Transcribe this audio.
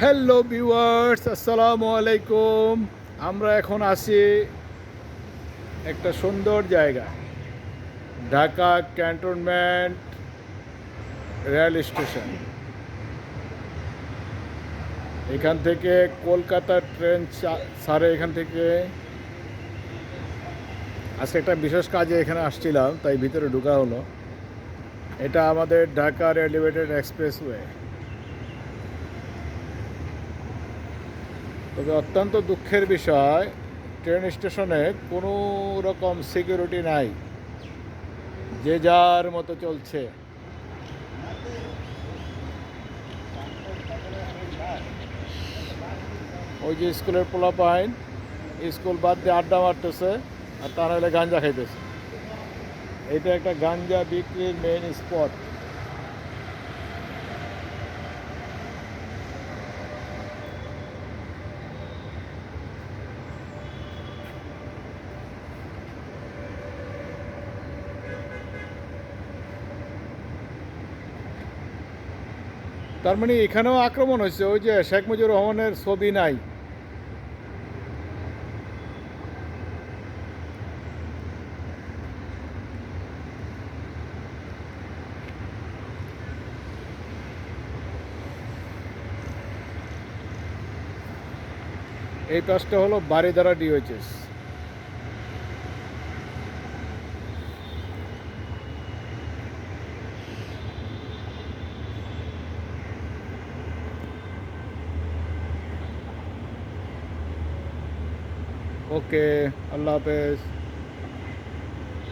Hello viewers, আসসালামু আলাইকুম। আমরা এখন আছি একটা সুন্দর জায়গা, ঢাকা ক্যান্টনমেন্ট রেল স্টেশন। এখান থেকে কলকাতার ট্রেন ছাড়ে। এখান থেকে আজকে একটা বিশেষ কাজে এখানে আসছিলাম, তাই ভিতরে ঢোকা হলো। এটা আমাদের ঢাকার এলিভেটেড এক্সপ্রেসওয়ে। তবে অত্যন্ত দুঃখের বিষয়, ট্রেন স্টেশনে কোনো রকম সিকিউরিটি নাই, যে যার মতো চলছে। ওই যে স্কুলের পোলাপাইন স্কুল বাদ দিয়ে আড্ডা মারতেছে, আর তা নাহলে গাঞ্জা খাইতেছে। এইটা একটা গাঞ্জা বিক্রির মেইন স্পট। তার মানে এখানেও আক্রমণ হয়েছে। ওই যে শেখ মুজিবুর রহমানের ছবি নাই। এই পাশটা হলো বারিধারা ডিওএইচএস। ওকে, আল্লাহ হাফেজ।